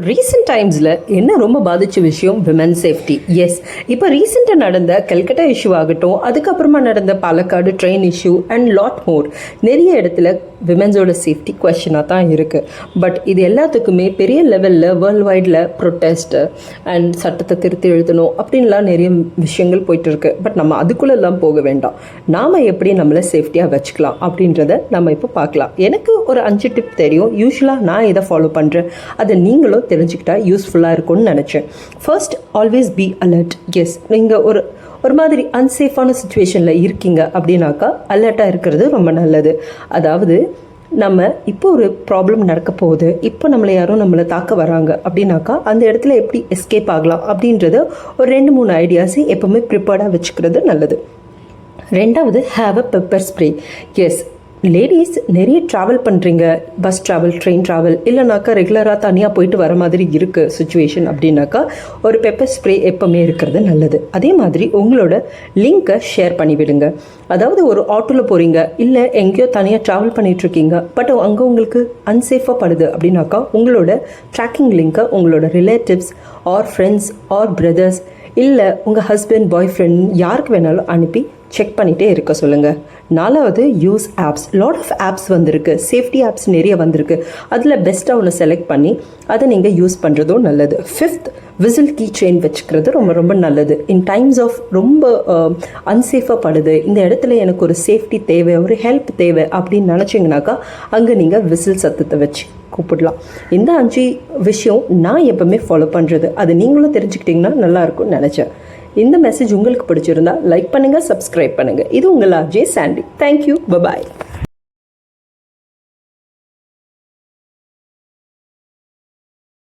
Recent டைம்ஸில் என்ன ரொம்ப பாதித்த விஷயம் விமன் சேஃப்டி. எஸ், இப்போ ரீசெண்டாக நடந்த கல்கட்டா இஷ்யூ ஆகட்டும், அதுக்கப்புறமா நடந்த Palakkad train issue and lot more நிறைய இடத்துல விமென்ஸோட சேஃப்டி கொஷனாக தான் இருக்குது. பட் இது எல்லாத்துக்குமே பெரிய லெவலில் வேர்ல்டு வைடில் ப்ரொட்டஸ்ட்டு அண்ட் சட்டத்தை திருத்தி எழுதணும் அப்படின்லாம் நிறைய விஷயங்கள் போயிட்டுருக்கு. பட் நம்ம அதுக்குள்ளெல்லாம் போக வேண்டாம். நாம் எப்படி நம்மளை சேஃப்டியாக வச்சுக்கலாம் அப்படின்றத நம்ம இப்போ பார்க்கலாம். எனக்கு ஒரு 5 டிப் தெரியும். யூஸ்வலாக நான் இதை ஃபாலோ பண்ணுறேன். அதை நீங்களும் தெரிஞ்சுக்கிட்டா யூஸ்ஃபுல்லாக இருக்கும்னு நினச்சேன். First, always be alert. Yes, நீங்கள் ஒரு மாதிரி அன்சேஃபான சுச்சுவேஷனில் இருக்கீங்க அப்படின்னாக்கா அலர்ட்டாக இருக்கிறது ரொம்ப நல்லது. அதாவது நம்ம இப்போ ஒரு ப்ராப்ளம் நடக்க போகுது, இப்போ நம்மளை தாக்க வராங்க அப்படின்னாக்கா அந்த இடத்துல எப்படி எஸ்கேப் ஆகலாம் அப்படின்றத ஒரு 2-3 ஐடியாஸை எப்போவுமே ப்ரிப்பேர்டாக வச்சுக்கிறது நல்லது. ரெண்டாவது, have a pepper spray. Yes, ladies நிறைய ட்ராவல் பண்ணுறீங்க, பஸ் ட்ராவல், ட்ரெயின் ட்ராவல், இல்லைனாக்கா ரெகுலராக தனியாக போயிட்டு வர மாதிரி இருக்குது சுச்சுவேஷன் அப்படின்னாக்கா ஒரு பெப்பர் ஸ்ப்ரே எப்போவுமே இருக்கிறது நல்லது. அதே மாதிரி உங்களோட லிங்க்கை ஷேர் பண்ணிவிடுங்க. அதாவது ஒரு ஆட்டோவில் போகிறீங்க, இல்லை எங்கேயோ தனியாக ட்ராவல் பண்ணிகிட்ருக்கீங்க, பட் அங்கே உங்களுக்கு அன்சேஃபாக படுது அப்படின்னாக்கா உங்களோட ட்ராக்கிங் லிங்க்கை உங்களோட relatives or friends or brothers, இல்லை உங்கள் ஹஸ்பண்ட், பாய் ஃப்ரெண்ட் யாருக்கு வேணாலும் அனுப்பி செக் பண்ணிகிட்டே இருக்க சொல்லுங்கள். 4வது, use apps. Lot of apps வந்திருக்கு, சேஃப்டி ஆப்ஸ் நிறைய வந்திருக்கு. அதில் பெஸ்ட்டாக ஒன்று செலக்ட் பண்ணி அதை நீங்கள் யூஸ் பண்ணுறதும் நல்லது. 5th, விசில் கீ செயின் வச்சுக்கிறது ரொம்ப ரொம்ப நல்லது. இன் டைம்ஸ் ஆஃப் ரொம்ப அன்சேஃபாக படுது, இந்த இடத்துல எனக்கு ஒரு சேஃப்டி தேவை, ஒரு ஹெல்ப் தேவை அப்படின்னு நினச்சிங்கனாக்கா அங்கே நீங்கள் விசில் சத்தத்தை வச்சு கூப்பிடலாம். இந்த 5 விஷயம் நான் எப்போவுமே ஃபாலோ பண்ணுறது. அது நீங்களும் தெரிஞ்சுக்கிட்டிங்கன்னா நல்லாயிருக்கும்னு நினச்சேன். இந்த மெசேஜ் உங்களுக்கு பிடிச்சிருந்தா லைக் பண்ணுங்கள், சப்ஸ்கிரைப் பண்ணுங்கள். இது உங்கள் ஆர்ஜே சாண்டி. Thank you, bye bye.